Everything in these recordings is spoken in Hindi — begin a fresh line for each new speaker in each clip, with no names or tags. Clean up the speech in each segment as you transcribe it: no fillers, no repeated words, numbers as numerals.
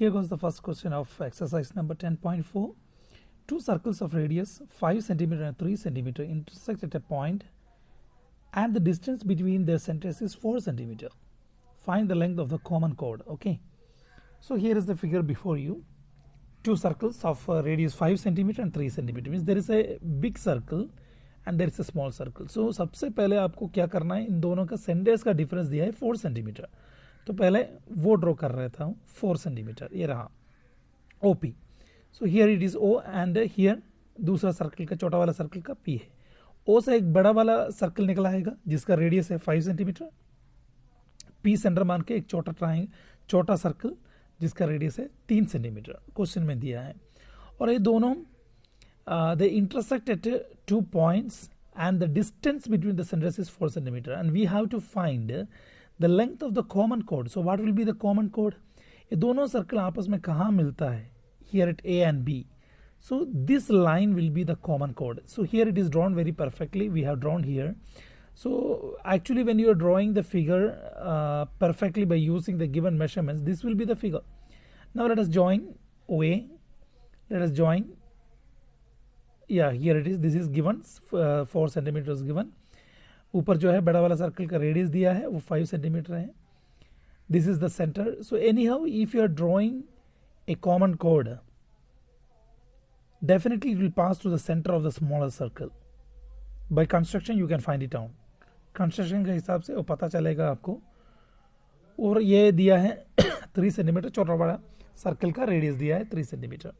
Here goes the first question of exercise number 10.4. Two circles of radius 5 centimeter and 3 centimeter intersect at a point and the distance between their centers is 4 centimeter. Find the length of the common chord. Okay. So here is the figure before you. Two circles of radius 5 centimeter and 3 centimeter means there is a big circle and there is a small circle. So सबसे पहले आपको क्या करना है, इन दोनों का सेंटर्स का डिफरेंस दिया है 4 सेंटीमीटर. तो पहले वो ड्रॉ कर रहा था 4 सेंटीमीटर, ये रहा OP. So here it is O and here दूसरा सर्कल का छोटा वाला सर्कल का P है. O से एक बड़ा वाला सर्कल निकला आएगा जिसका रेडियस है 5 सेंटीमीटर. P सेंटर मान के एक छोटा सर्कल जिसका रेडियस है 3 सेंटीमीटर क्वेश्चन में दिया है. और ये दोनों they intersect at 2 points and the distance between the centers is 4 centimeter and we have to find the length of the common chord. So what will be the common chord? ये दोनों सर्कल आपस में कहाँ मिलता है? Here at A and B. So this line will be the common chord. So here it is drawn very perfectly. We have drawn here. So actually when you are drawing the figure perfectly by using the given measurements, this will be the figure. Now let us join OA. Let us join. Yeah, here it is. This is given 4 centimeters given. ऊपर जो है बड़ा वाला सर्कल का रेडियस दिया है वो 5 सेंटीमीटर है. This is the centre. So anyhow if you are drawing a common कोड definitely it will pass to the centre of the smaller circle. By construction you can find it out. Construction के हिसाब से वो पता चलेगा आपको. और ये दिया है 3 सेंटीमीटर, छोटा बड़ा सर्कल का रेडियस दिया है 3 centimetre.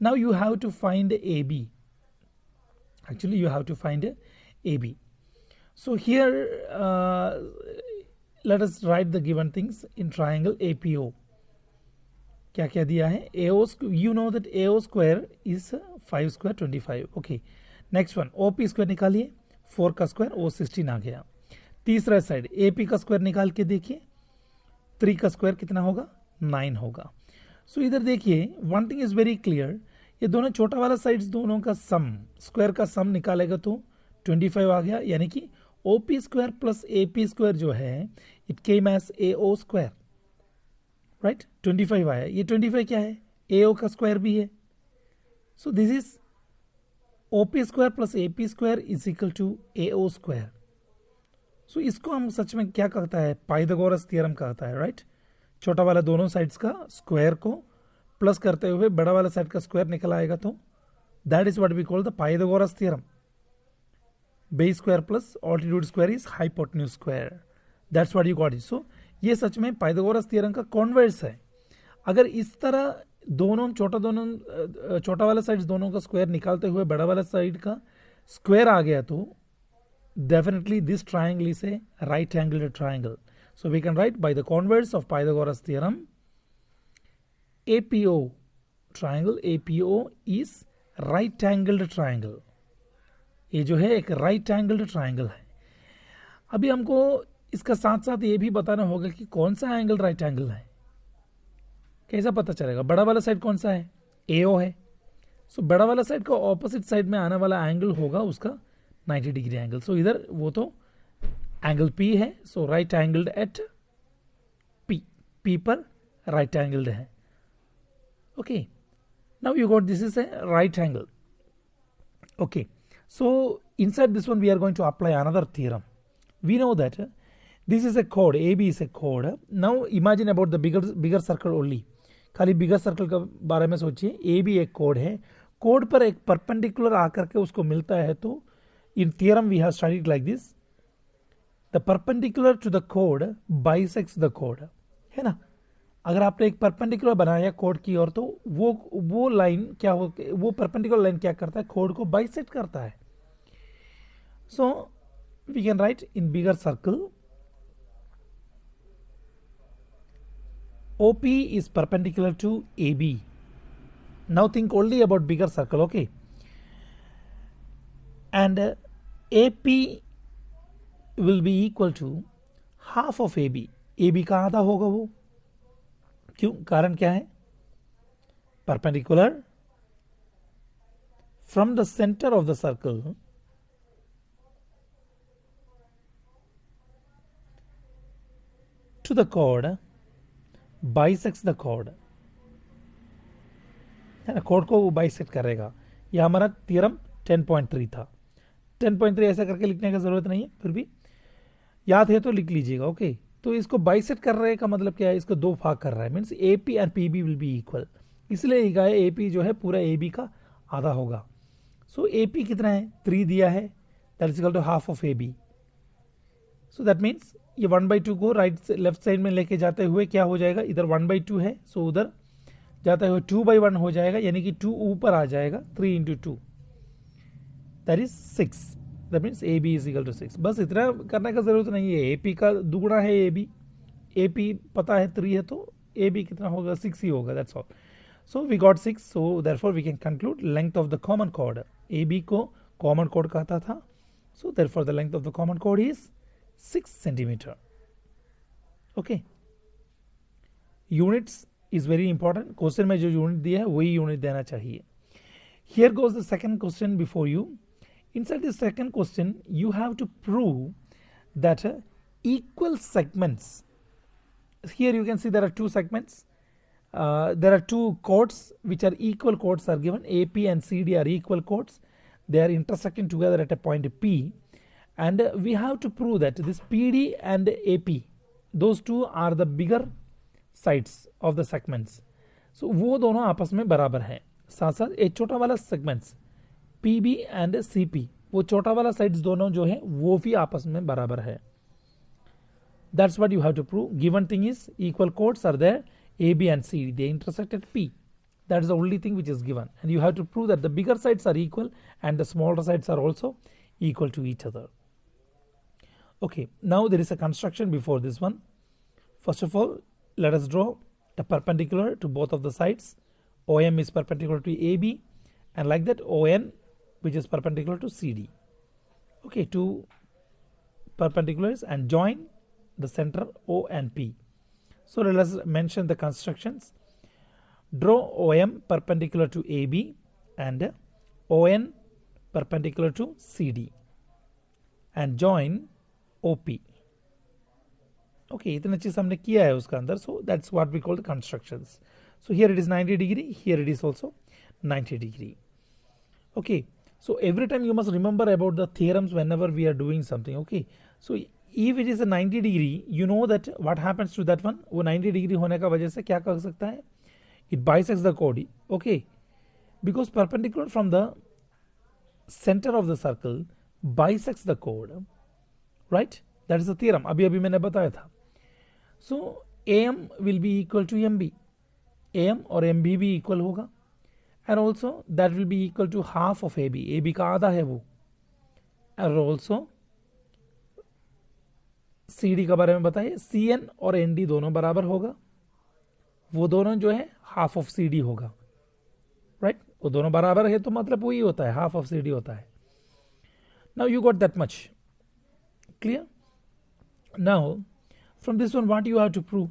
Now you have to find A B. Actually you have to find AB. So here let us write the given things in triangle APO. क्या क्या दिया है? AO, you know that AO square is 5 square 25. Okay. Next one OP square निकालिए. 4 का स्क्वायर O 16 आ गया. तीसरा साइड AP का स्क्वायर निकाल के देखिए. 3 का स्क्वायर कितना होगा? 9 होगा. So इधर देखिए one thing is very clear. ये दोनों छोटा वाला साइड्स दोनों का सम स्क्वायर का सम निकालेगा तो 25 आ गया. यानी कि OP square plus AP square जो है it came as AO square. Right, 25 आया. ये 25 क्या है? AO का स्क्वायर भी है. So this is OP square plus AP square is equal to AO square. So इसको हम सच में क्या कहता है? पाइथागोरस थ्योरम कहता है. राइट, छोटा वाला दोनों साइड्स का स्क्वायर को प्लस करते हुए बड़ा वाला साइड का स्क्वायर निकल आएगा तो that is what we call the Pythagoras theorem. Base square plus altitude square is hypotenuse square. That's what you got it. So ये सच में पाइथागोरस थ्योरम का कॉन्वर्स है. अगर इस तरह दोनों छोटा वाला साइड दोनों का स्क्वायर निकालते हुए बड़ा वाला साइड का स्क्वायर आ गया तो definitely this triangle is a right angled triangle. So we can write by the converse of Pythagoras theorem APO triangle. APO is right angled triangle. ये जो है एक right angled triangle है. अभी हमको इसका साथ साथ ये भी बताना होगा कि कौन सा एंगल राइट एंगल है. कैसा पता चलेगा? बड़ा वाला साइड कौन सा है? AO है. सो बड़ा वाला साइड का ऑपोजिट साइड में आने वाला एंगल होगा उसका 90 डिग्री एंगल. सो इधर वो तो एंगल P है. सो राइट एंगल्ड एट P पर राइट एंगल्ड है. Okay, now you got this is a right angle. Okay, so inside this one we are going to apply another theorem. We know that this is a chord. AB is a chord. Now imagine about the bigger circle only. खाली bigger circle का बारे में सोचिए. AB एक chord है. chord पर एक perpendicular आकर के उसको मिलता है तो in theorem we have studied like this. The perpendicular to the chord bisects the chord. है ना? अगर आपने एक परपेंडिकुलर बनाया कोड की ओर तो वो लाइन क्या हो, वो परपेंडिकुलर लाइन क्या करता है? कोड को बाइसेक्ट करता है. So we can write in bigger circle OP is perpendicular to AB. Now think only about bigger circle. Okay, and AP will be equal to half of AB. AB का आधा होगा वो. क्यों? कारण क्या है? Perpendicular from the centre of the circle to the chord bisects the chord. है ना, कोड को वो बाइसेक्ट करेगा। यह हमारा थ्योरम 10.3 था। 10.3 ऐसा करके लिखने का जरूरत नहीं है, फिर भी याद है तो लिख लीजिएगा। ओके, तो इसको बाइसेक्ट कर रहे का मतलब क्या है, इसको दो भाग कर रहा है, means A P and P B will be equal, इसलिए लिखा है ए पी जो है पूरा ए बी का आधा होगा। सो ए पी कितना है, 3 दिया है, that is equal to half of A B. So that means ये 1/2 को राइट लेफ्ट साइड में लेके जाते हुए क्या हो जाएगा, इधर 1/2 है, सो उधर जाते हुए 2/1 हो जाएगा, यानी कि 2 ऊपर आ जाएगा, 3 into 2 that is 6। That means A B is equal to 6। बस इतना करने का जरूरत नहीं है, ए पी का दुगुना है ए बी, ए पी पता है 3 है, तो ए बी कितना होगा, 6 ही होगा, that's all. So we got 6, so therefore we can conclude length of the common chord, A B को कॉमन कॉर्ड कहता था, so therefore the length of the common chord is 6 centimetre. Okay, units is very important, question में जो यूनिट दिया है वही यूनिट देना चाहिए। Here goes the second question before you. Inside the second question, you have to prove that equal segments. Here you can see there are two segments. There are two chords which are equal chords are given. AP and CD are equal chords. They are intersecting together at a point P, and we have to prove that this PD and AP, those two are the bigger sides of the segments. So वो दोनों आपस में बराबर हैं। साथ साथ एक छोटा वाला segments PB एंड CP, वो छोटा वाला साइड्स दोनों जो है वो भी आपस में बराबर है। That's what you have to prove. Given thing is equal chords are there, AB and CD, they intersect at P. That is the only thing which is given, and you have to prove that the bigger sides are equal and the smaller sides are also equal to each other. Okay, now there is a construction before this one. First of all, let us draw a perpendicular to both of the sides. OM is perpendicular to AB, and like that ON, which is perpendicular to CD. Okay, two perpendiculars and join the center O and P. So let us mention the constructions. Draw OM perpendicular to AB and ON perpendicular to CD and join OP. Okay, इतने चीज हमने किया है उसका अंदर, so that's what we call the constructions. So here it is 90 degree, here it is also 90 degree. Okay, so every time you must remember about the theorems whenever we are doing something. Okay, so if it is a 90 degree, you know that what happens to that one, वो 90 degree होने का वजह से क्या कर सकता है, it bisects the chord. Okay, because perpendicular from the center of the circle bisects the chord, right? That is the theorem, अभी अभी मैंने बताया था. So AM will be equal to MB, AM और MB भी equal होगा, and also that will be equal to half of AB, AB का आधा है वो, and also CD का बारे में बताइए, CN और ND दोनों बराबर होगा, वो दोनों जो है हाफ ऑफ CD होगा, राइट? वो दोनों बराबर है तो मतलब वही होता है, हाफ ऑफ CD होता है. Now you got that much clear. Now from this one what you have to prove?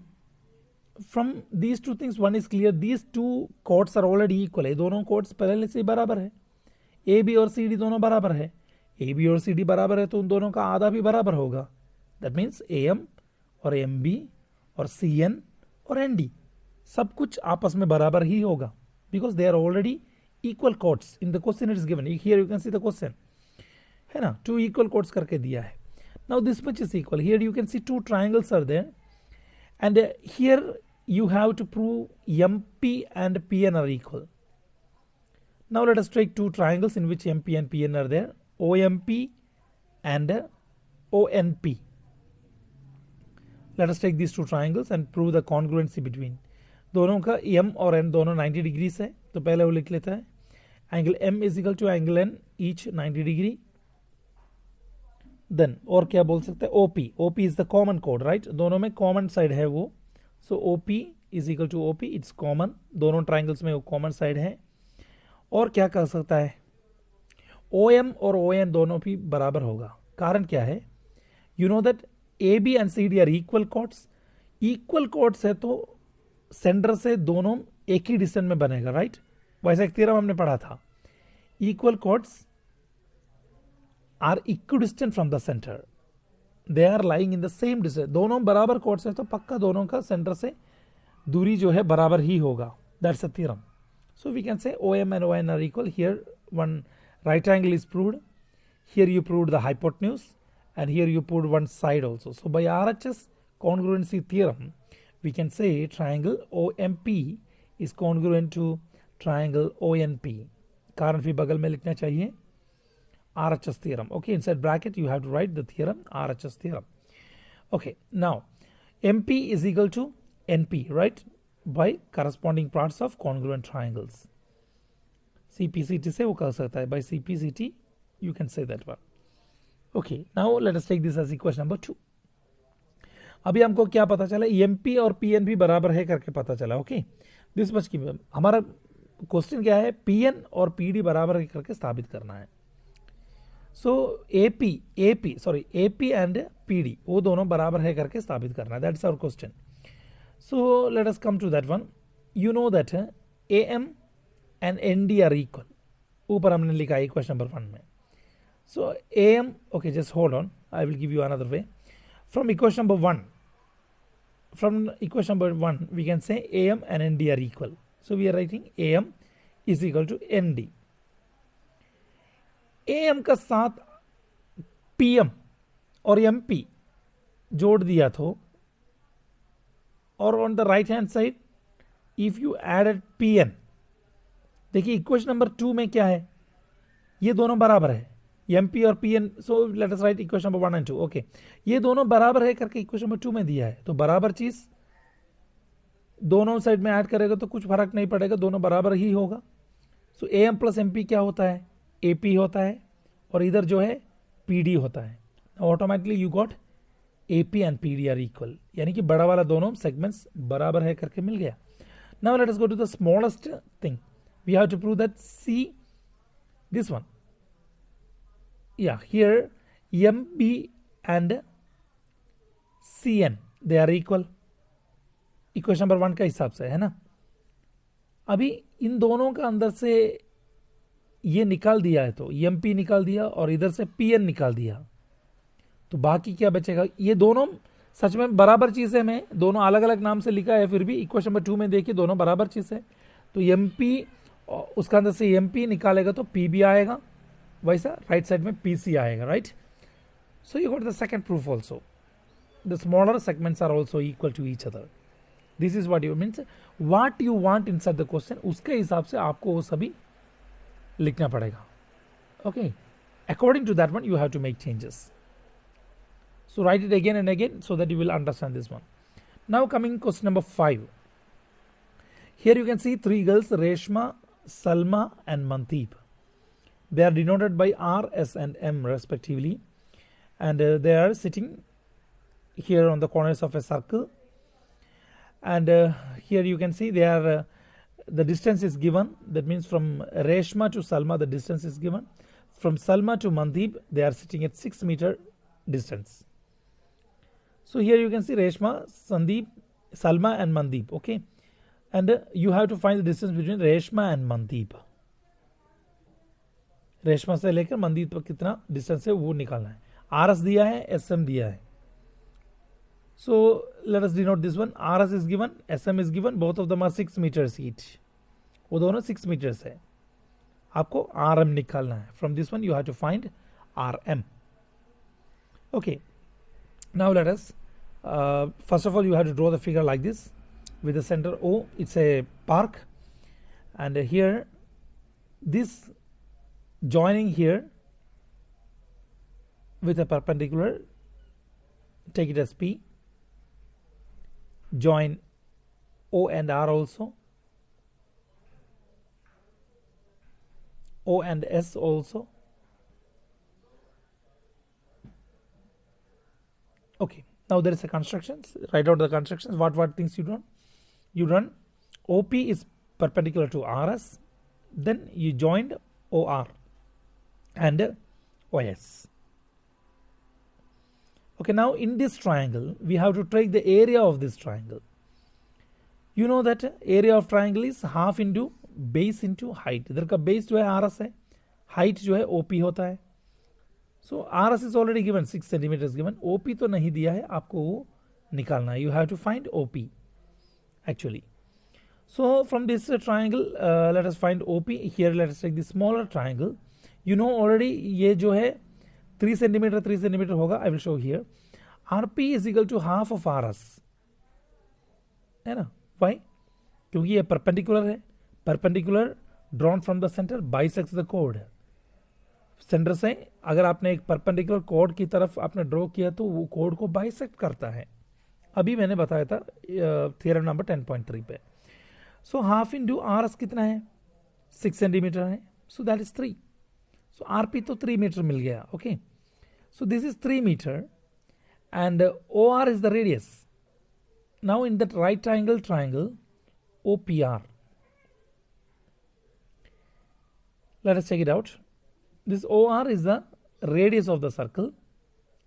From these two things one is clear, these two chords are already equal है, दोनों chords पहले से बराबर है, AB और CD दोनों बराबर है, AB और CD बराबर है तो उन दोनों का आधा भी बराबर होगा. That means AM और MB और CN और ND सब कुछ आपस में बराबर ही होगा, because they are already equal chords. In the question it is given, here you can see the question है ना, two equal chords करके दिया है. Now this much is equal. Here you can see two triangles are there, and here you have to prove MP and PN are equal. Now let us take two triangles in which MP and PN are there, OMP and ONP. Let us take these two triangles and prove the congruency between. दोनों का M और N दोनों 90 डिग्री है, तो पहले वो लिख लेता है, angle M is equal to angle N each 90 degree. Then और क्या बोल सकते हैं, OP. OP is the common कोड, राइट? दोनों में कॉमन साइड है वो, सो OP is equal to OP, it's common, दोनों ट्राइंगल्स में वो कॉमन साइड है. और क्या कर सकता है, OM और ON दोनों भी बराबर होगा. कारण क्या है, you know that AB and CD are equal chords. Equal chords है तो सेंटर से दोनों एक ही डिस्टेंस में बनेगा, राइट? वैसा एक थ्योरम हमने पढ़ा था, equal chords are equidistant from the centre, they are lying in the same distance. दोनों बराबर कॉर्ड्स है तो पक्का दोनों का सेंटर से दूरी जो है बराबर ही होगा. That's a theorem. So we can say OM and ON are equal. Here one right triangle is proved. Here you proved the hypotenuse, and here you proved one side also. So by RHS congruency theorem, we can say triangle OMP is congruent to triangle ONP. कारण भी बगल में लिखना चाहिए RHS theorem. Okay, inside bracket you have to write the theorem, RHS theorem. Okay, now MP is equal to NP, right? By corresponding parts of congruent triangles. CPCT से वो कर सकता है. By CPCT you can say that one. Okay, now let us take this as equation number 2. अभी हमको क्या पता चला, MP और PN भी बराबर है करके पता चला. ओके, दिस मच की हमारा क्वेश्चन क्या है, PN और PD बराबर है करके साबित करना है. सो AP एंड PD वो दोनों बराबर है करके साबित करना है. That's our question. So let us come to that one. You know that AM and ND are equal. ऊपर हमने लिखा है क्वेश्चन नंबर 1 में. So AM, okay just hold on, I will give you another way. From equation number 1, we can say AM and ND are equal. So we are writing AM is equal to ND. AM का साथ PM और MP जोड़ दिया तो, और on the right hand side if you added PN, देखिए इक्वेशन नंबर 2 में क्या है, ये दोनों बराबर है MP और PN. So let us right equation number 1 and 2. Okay, ये दोनों बराबर है करके इक्वेशन नंबर 2 में दिया है. तो बराबर चीज दोनों साइड में ऐड करेगा तो कुछ फर्क नहीं पड़ेगा, दोनों बराबर ही होगा. सो AM प्लस MP क्या होता है, AP होता है, और इधर जो है PD होता है. Automatically you got AP and PD are equal, यानी कि बड़ा वाला दोनों सेगमेंट्स बराबर है करके मिल गया. Now let us go to the smallest thing. We have to prove that C, this one. Yeah, here MB and CN they are equal. Equation number 1 का हिसाब से है ना. अभी इन दोनों का अंदर से ये निकाल दिया है तो MP निकाल दिया और इधर से PN निकाल दिया, तो बाकी क्या बचेगा. ये दोनों सच में बराबर चीज है. मैं दोनों अलग अलग नाम से लिखा है, फिर भी इक्वेशन नंबर 2 में देखिए दोनों बराबर चीज है. तो MP उसका अंदर से MP निकालेगा तो PB आएगा, वैसा राइट साइड में PC आएगा. Right. So you got the second proof also. The smaller segments are also equal to each other. This is what you means, what you want inside the question, उसके हिसाब से आपको वो सभी लिखना पड़ेगा. Okay, according to that one you have to make changes. So write it again and again so that you will understand this one. Now coming question number 5. Here you can see 3 girls, Reshma, Salma and Mandeep. They are denoted by R, S and M respectively, and they are sitting here on the corners of a circle, and here you can see they are the distance is given. That means from Reshma to Salma the distance is given. From Salma to Mandeep they are sitting at 6 meter distance. So here you can see Reshma, Sandeep, Salma and Mandeep. Okay, and you have to find the distance between Reshma and Mandeep. Reshma से लेकर मनदीप तक कितना डिस्टेंस है वो निकालना है. RS दिया है, SM दिया है. So let us denote this one. RS is given, SM is given, both of them are 6 metres each. वो दोनों 6 मीटर्स है. आपको RM निकालना है. From this one you have to find RM. Okay, now let us first of all you have to draw the figure like this with the center O. It's a park, and here this joining here with a perpendicular, take it as P, join O and R also, O and S also. Okay, now there is a constructions. Write out the constructions. What things you done? You run OP is perpendicular to RS, then you joined OR and OS. Okay, now in this triangle we have to take the area of this triangle. You know that area of triangle is half into base into height. इधर का base जो है RS है, height जो है OP होता है. So RS is already given 6 centimeters given. OP तो नहीं दिया है, आपको वो निकालना है. You have to find OP actually. So from this triangle, let us find OP. Here let us take the smaller triangle. You know already ये जो है 3 cm होगा. I will show here. RP is equal to half of RS, है ना? Why? क्योंकि ये perpendicular है. Perpendicular drawn from the center bisects the chord. Centre से अगर आपने एक परपेंडिकुलर कोड की तरफ आपने ड्रॉ किया तो वो कोड को बाइसेक्ट करता है. अभी मैंने बताया था थ्योरम नंबर 10.3 पे. So half into R S कितना है? 6 सेंटीमीटर है. So that is 3. So R P तो 3 मीटर मिल गया. Okay, so this is 3 metre and O R is the radius. Now in that right triangle O P R, let us check it out. This OR is the radius of the circle.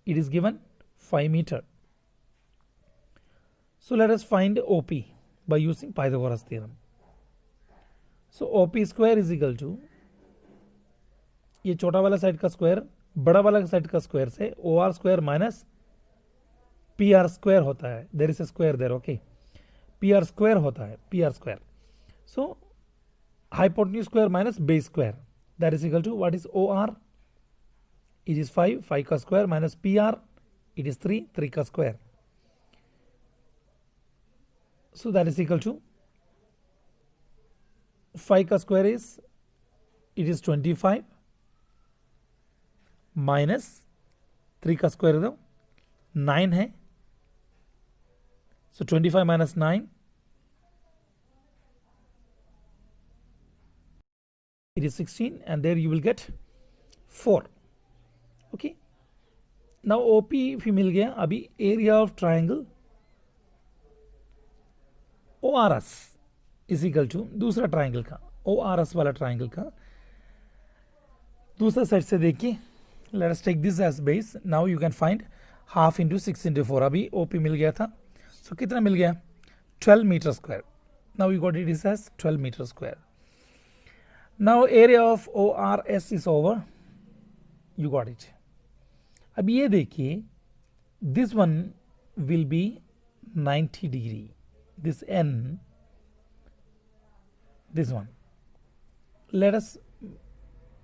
It is given 5 meter. So let us find OP by using Pythagoras theorem. So OP square is equal to, ये छोटा वाला साइड का स्क्वायर बड़ा वाला साइड का स्क्वायर से OR square minus PR square होता है. There is a square there. Okay, PR square होता है. PR square. So hypotenuse square minus base square, that is equal to what is OR? It is 5 ka square minus PR, it is 3 ka square. So that is equal to 5 ka square is, it is 25 minus 3 का स्क्वायर दो 9 है. So 25 minus 9, it is 16 and there you will get 4. Okay, now OP भी मिल गया. अभी area of triangle ORS is equal to दूसरा ट्राइंगल का, ORS वाला ट्राइंगल का दूसरा साइड से देखिए. Let us take this as base. Now you can find half into 6 into 4. अभी OP मिल गया था. सो कितना मिल गया? 12 metre square. Now you got it is as 12 metre square. Now area of ORS is over. You got it. अब ये देखिए, this one will be 90 degree. This N, this one. Let us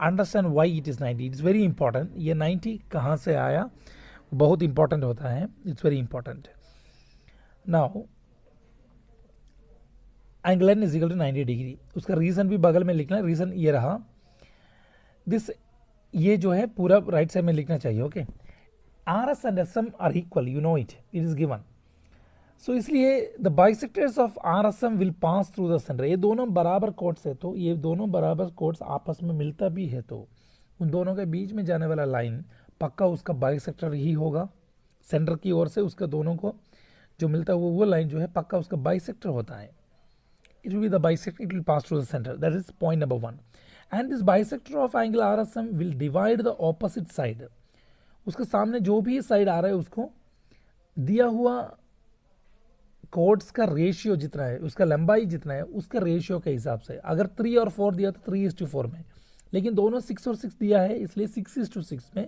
understand why it is 90. It is very important. ये 90 कहाँ से आया? बहुत important होता है. It's very important. Now angle N is equal to 90 degree. उसका रीजन भी बगल में लिखना है. रीजन ये रहा, दिस ये जो है पूरा राइट साइड में लिखना चाहिए. Okay, R S and S M R equal, you know it is given. So इसलिए the bisectors of R S M will pass through the centre. ये दोनों बराबर कोड्स है, तो ये दोनों बराबर कोड्स आपस में मिलता भी है, तो उन दोनों के बीच में जाने वाला लाइन पक्का उसका बाइसेक्टर ही होगा. सेंटर की ओर से उसका दोनों को जो मिलता है वो लाइन जो है पक्का उसका बाइसेक्टर होता है. It will be the bisector, it will pass through the center. That is point number 1. And this bisector of angle RSM will divide the opposite side. उसके सामने जो भी साइड आ रहा है उसको दिया हुआ कोड्स का रेशियो जितना है, उसका लंबाई जितना है, उसका रेशियो के हिसाब से. अगर 3 और 4 दिया तो 3:4 में, लेकिन दोनों 6 और 6 दिया है, इसलिए 6:6 में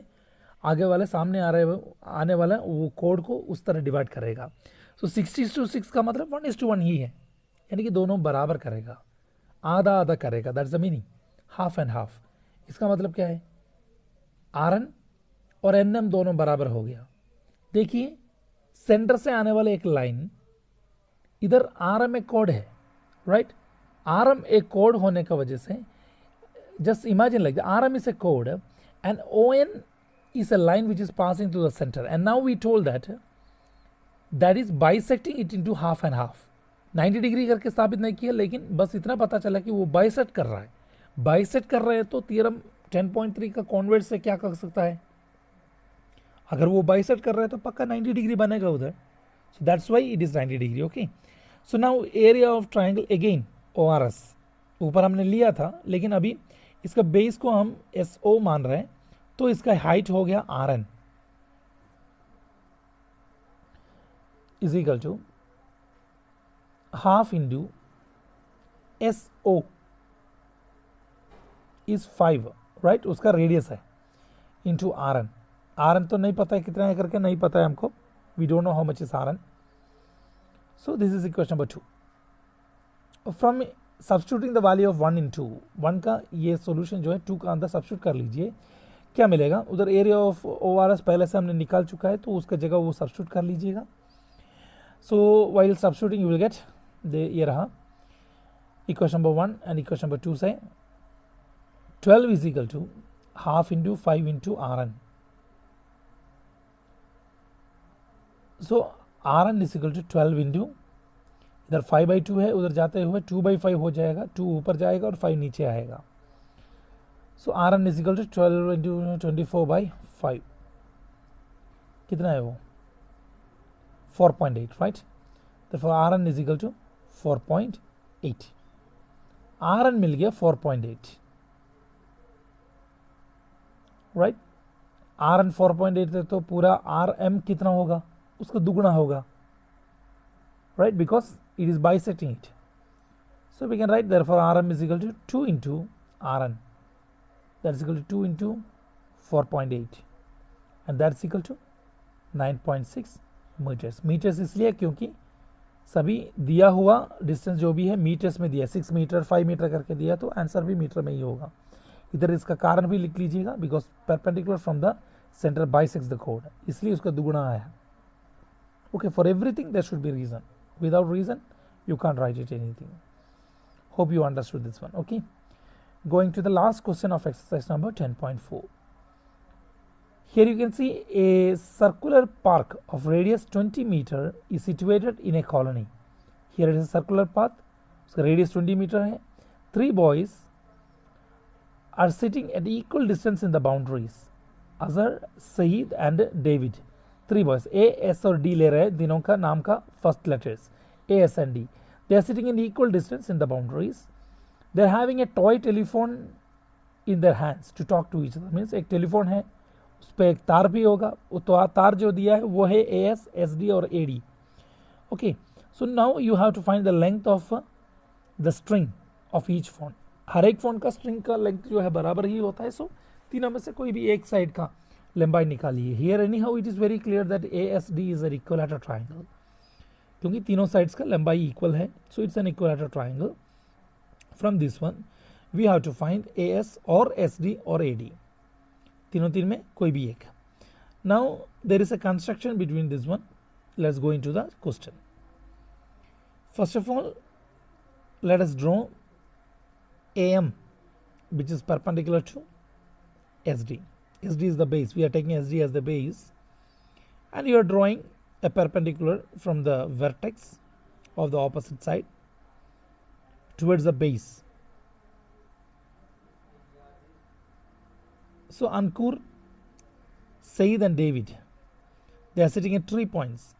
आगे वाले सामने आने वाला वो कोड को उस तरह डिवाइड करेगा. सो 6:6 का मतलब 1:1 ही है, यानी कि दोनों बराबर करेगा, आधा आधा करेगा. That's the meaning, half and half. इसका मतलब क्या है? आर एन और एन एम दोनों बराबर हो गया. देखिए सेंटर से आने वाले एक लाइन, इधर आर एम एक कोड है, राइट? आर एम एक कोड होने का वजह से just imagine like R M is a कोड and O N is a line which is passing to the centre. And now we told that is bisecting it into half and half. 90 degree करके साबित नहीं किया, लेकिन बस इतना पता चला कि वो बाइसेक्ट कर रहा है. बाइसेक्ट कर रहे हैं तो थ्योरम 10.3 का कॉन्वर्ट से क्या कर सकता है? अगर वो बाइसेक्ट कर रहे हैं तो पक्का 90 डिग्री बनेगा उधर. So that's why it is 90 degree. Okay, so now area of triangle again ORS ऊपर हमने लिया था, लेकिन अभी इसका बेस को हम SO मान रहे हैं, तो इसका हाइट हो गया RN is equal to half into SO is 5, right? उसका रेडियस है इंटू RN तो नहीं पता है कितना है करके, नहीं पता है हमको. We don't know how much is RN. So this is equation number 2. From substituting the value of 1 in 2, 1 का ये सॉल्यूशन जो है 2 का अंदर सब्स्टिट्यूट कर लीजिए, क्या मिलेगा? उधर एरिया ऑफ ORS पहले से हमने निकाल चुका है तो उसका जगह वो सब्स्टिट्यूट कर लीजिएगा. So while substituting you will get ये रहा equation number 1 and equation number 2 से 12 is equal to half into 5 into Rn. So Rn is equal to 12 into, इधर 5/2 है, उधर जाते हुए 2/5 हो जाएगा, 2 ऊपर जाएगा और 5 नीचे आएगा. So Rn is equal to 12 into 24/5. कितना है वो? 4.8, right? therefore Rn is equal to 4.8. Rn मिल गया 4.8, राइट? Rn 4.8 है तो पूरा Rm कितना होगा? उसका दुगना होगा, right? Because it is bisecting it. So we can write therefore Rm is equal to 2 into Rn. That is equal to 2 into 4.8 and that's equal to 9.6 meters. Meters इसलिए क्योंकि सभी दिया हुआ डिस्टेंस जो भी है मीटर्स में दिया, 6 मीटर 5 मीटर करके दिया, तो आंसर भी मीटर में ही होगा. इधर इसका कारण भी लिख लीजिएगा, because perpendicular from the centre bisects the कोड, इसलिए उसका दुगुना आया. Okay, for everything there should be reason. Without reason you can't write it anything. Hope you understood this one. Okay, going to the last question of exercise number 10.4. Here you can see a circular park of radius 20 meter is situated in a colony. Here it is a circular path, उसका radius 20 meter है. 3 boys are sitting at equal distance in the boundaries. Azhar, Saeed and David. 3 boys, A, S और D ले रहे हैं, तीनों का नाम का first letters A, S and D. They are sitting in equal distance in the boundaries. They are having a toy telephone in their hands to talk to each other. Means एक टेलीफोन है, उस पर एक तार भी होगा, तो तार जो दिया है वो है AS, SD और AD. Okay, so now you have to find the length of the string of each phone. हर एक फोन का स्ट्रिंग का लेंथ जो है बराबर ही होता है, सो तीनों में से कोई भी एक साइड का लंबाई निकालिए. Here anyhow it is very clear that ASD is an equilateral triangle, क्योंकि तीनों साइड्स का लंबाई इक्वल है, so it's an equilateral triangle. From this one we have to find AS और SD और AD, तीनों तीन में कोई भी एक. Now there is a construction between this one. Let's go into the question. First of all let us draw AM which is perpendicular to SD. SD is the base. We are taking SD as the base, and you are drawing a perpendicular from the vertex of the opposite side towards the base. So Ankur, Saeed and David, they are sitting at 3 points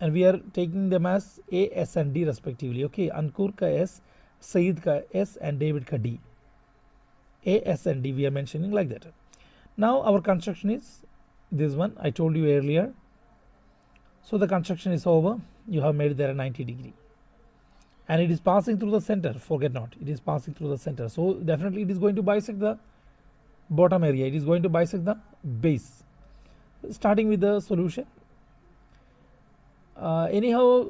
and we are taking them as A, S and D respectively. Okay, Ankur ka S, Saeed ka S and David ka D. A, S and D we are mentioning like that. Now our construction is this one I told you earlier. So the construction is over. You have made there a 90 degree and it is passing through the center. Forget not, it is passing through the center. So definitely it is going to bisect the bottom area. It is going to bisect the base. Starting with the solution. Anyhow,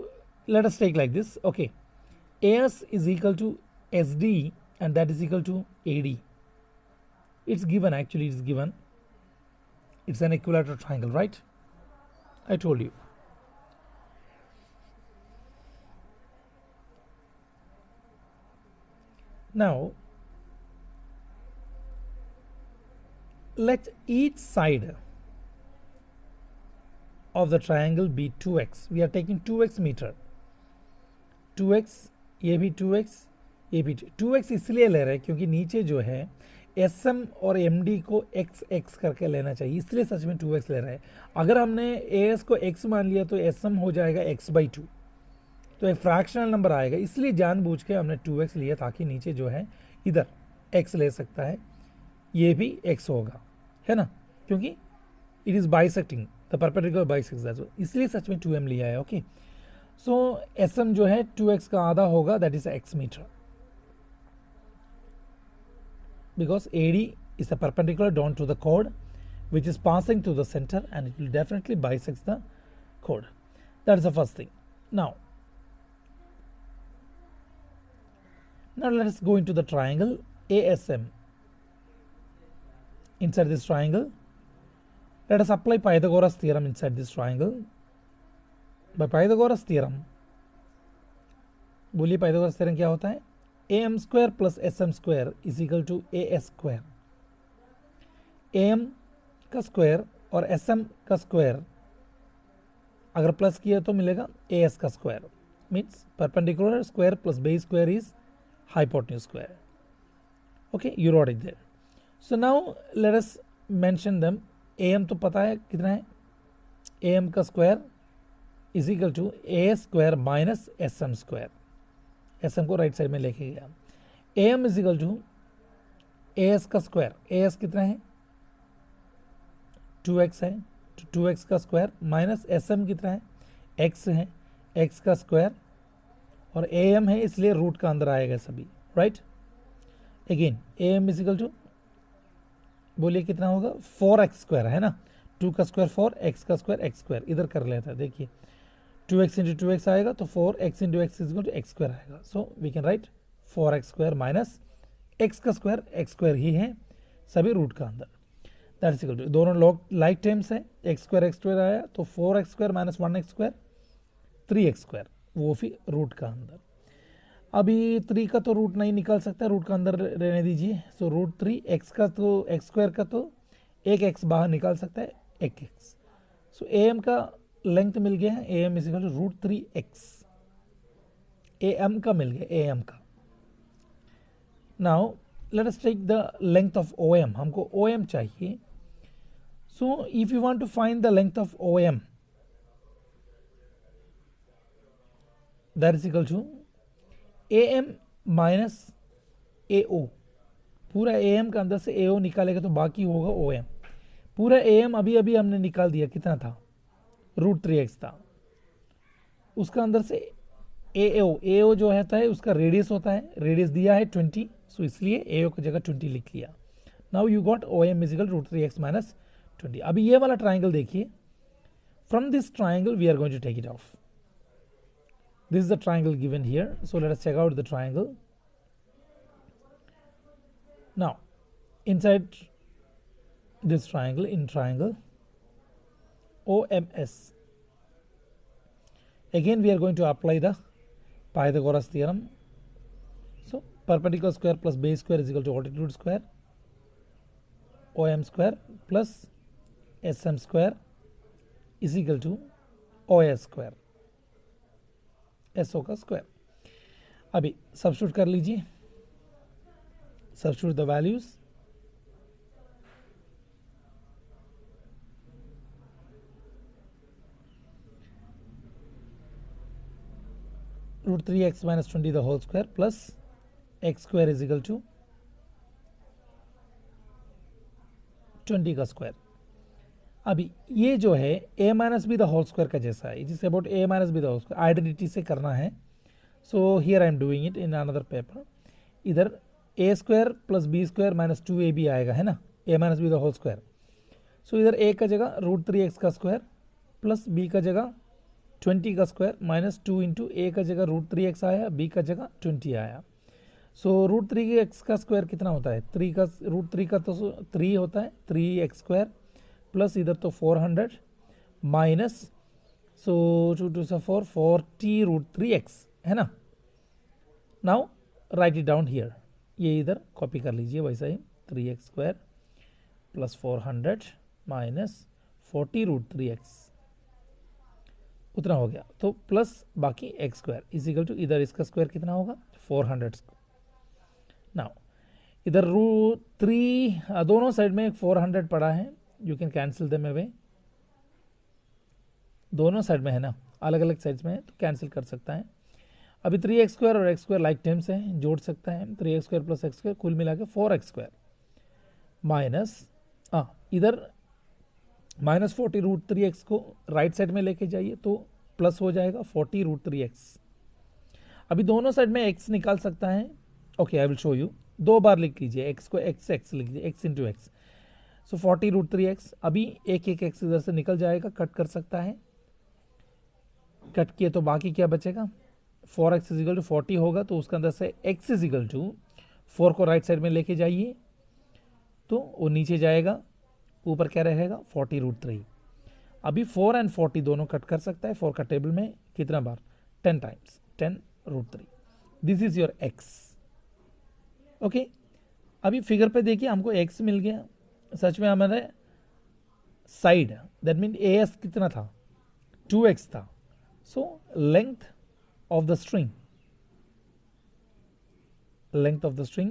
let us take like this. Okay, AS is equal to SD and that is equal to AD. It's given, actually it's given. It's an equilateral triangle, right? I told you. Now let each side of the triangle be 2x. We are taking 2x meter. 2x, ये भी 2x, ये भी 2x इसलिए ले रहे हैं क्योंकि नीचे जो है SM और MD को x करके लेना चाहिए, इसलिए सच में 2x ले रहे हैं. अगर हमने AS को x मान लिया तो SM हो जाएगा x/2, तो एक फ्रैक्शनल नंबर आएगा, इसलिए जानबूझ के हमने 2x लिया ताकि नीचे जो है इधर x ले सकता है, ये भी x होगा, है ना, क्योंकि it is bisecting the perpendicular bisects, इसलिए सच में 2m लिया है. ओके, सो SM जो है 2x का आधा होगा, that is x metre, because AD is a perpendicular down to the chord which is passing through the center and it will definitely bisect the chord. That is the first thing. Now Now let us go into the triangle ASM. Inside this triangle, let us apply Pythagoras theorem inside this triangle. By Pythagoras theorem, बोलिए Pythagoras theorem क्या होता है? AM square plus SM square is equal to AS square. AM का स्क्वायर और SM का स्क्वायर अगर प्लस किया तो मिलेगा AS का square. Means perpendicular square plus base square is hypotenuse square. Okay, you wrote it there. So now let us mention them. AM तो पता है कितना है? AM का square is equal to AS square minus SM square. SM को राइट साइड में लेके गया. AM is equal to AS का स्क्वायर. AS कितना है? 2x है. 2x का स्क्वायर माइनस SM कितना है? x है. x का स्क्वायर और AM है इसलिए रूट का अंदर आएगा सभी. Right. Again AM is equal to बोलिए कितना होगा? 4x स्क्वायर है ना. 2 का स्क्वायर 4, x का स्क्वायर x स्क्वायर. इधर कर लेता है. देखिए 2x इंटू 2x आएगा तो 4x into x is equal to x square आएगा. So we can write 4x square minus x का स्क्वायर x स्क्वायर ही है सभी रूट का अंदर. दैट इज इक्वल टू दोनों लोग लाइक टर्म्स है. x स्क्वायर आया तो 4x square minus 1x square 3x square वो फिर रूट का अंदर. अभी 3 का तो रूट नहीं निकाल सकता, रूट का अंदर रहने दीजिए. सो रूट 3 x का तो x स्क्वायर का तो एक x बाहर निकाल सकता है एक x. सो AM का लेंथ मिल गया है. AM is equal to root 3x. AM का मिल गया AM का. Now let us take the length of OM. हमको OM चाहिए. So if you want to find the length of OM that is equal to AM minus AO. पूरा AM का अंदर से AO निकालेगा तो बाकी होगा OM. पूरा AM अभी अभी हमने निकाल दिया. कितना था? रूट 3x था. उसका अंदर से AO जो होता है उसका रेडियस होता है. रेडियस दिया है 20. सो इसलिए AO की जगह 20 लिख लिया. Now you got OM is equal root 3x minus 20. अभी ये वाला ट्राइंगल देखिए. From this triangle we are going to take it off. This is the triangle given here. So let us check out the triangle. Now, inside this triangle, in triangle OMS, again we are going to apply the Pythagoras theorem. So, perpendicular square plus base square is equal to altitude square. OM square plus SM square is equal to OS square. SO का स्क्वायर. अभी सब्स्टिट्यूट कर लीजिए. Substitute the values. Root 3x minus 20 the whole square plus x square is equal to 20 का स्क्वायर. अभी ये जो है a minus B the whole square का जैसा है. It is about a minus B the whole square. Identity से करना है. So here I am doing it in another paper. इधर a square plus b square minus 2ab आएगा है ना. a minus B the whole square. So इधर a का जगह रूट 3x का स्क्वायर प्लस b का जगह 20 का स्क्वायर माइनस 2 इंटू a का जगह रूट 3x आया, b का जगह 20 आया. सो रूट 3x का स्क्वायर कितना होता है? 3 का रूट 3 का तो 3 होता है. 3x स्क्वायर प्लस इधर तो 400 माइनस सो 2 2 से 4 40 रूट 3x है ना. Now write it down here. ये इधर कॉपी कर लीजिए वैसा ही. 3x square plus 400 minus 40 root 3x उतना हो गया. तो प्लस बाकी x square is equal to इधर इसका स्क्वायर कितना होगा? 400. नाउ इधर रूट 3 दोनों साइड में 400 पड़ा है. You can cancel them away. दोनों साइड में है ना, अलग अलग साइड्स में है तो कैंसिल कर सकता है. अभी 3x स्क्वायर और x स्क्वायर लाइक टर्म्स हैं, जोड़ सकता है. 3x square plus x square कुल मिला के 4x स्क्वायर माइनस इधर माइनस 40 रूट 3x को राइट साइड में लेके जाइए तो प्लस हो जाएगा 40 रूट 3x. अभी दोनों साइड में x निकाल सकता है. Okay I will show you. 2 बार लिख लीजिए. x को x लिख लीजिए. x into x. So 40 root 3x. अभी एक x इधर से निकल जाएगा, कट कर सकता है. कट किए तो बाकी क्या बचेगा? 4x इज इक्वल टू 40 होगा तो उसके अंदर से x इज इक्वल टू 4 को राइट साइड में लेके जाइए तो वो नीचे जाएगा, ऊपर क्या रहेगा 40√3। अभी 4 एंड 40 दोनों कट कर सकता है 4 का टेबल में कितना बार 10 times 10√3। This is your x। Okay, अभी फिगर पे देखिए हमको x मिल गया, सच में हमारे साइड दैट मीन as कितना था 2x था। So length of the string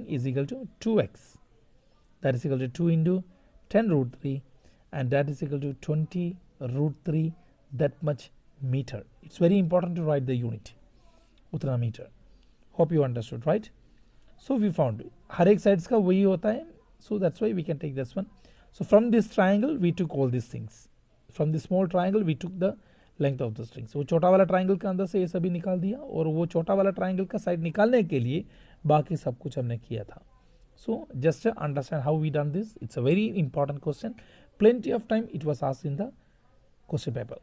is equal to 2x, that is equal to 2 into 10√3 and that is equal to 20√3, that much meter. It's very important to write the unit उतना metre. Hope you understood right. So we found हर एक साइड्स का वही होता है, so that's why we can take this one. So from this triangle we took all this things, from this small triangle we took the length of the strings. वो छोटा वाला ट्राइंगल के अंदर से ये सभी निकाल दिया और वो छोटा वाला ट्राइंगल का साइड निकालने के लिए बाकी सब कुछ हमने किया था। So just understand how we done this, it's a very important question, plenty of time it was asked in the question paper.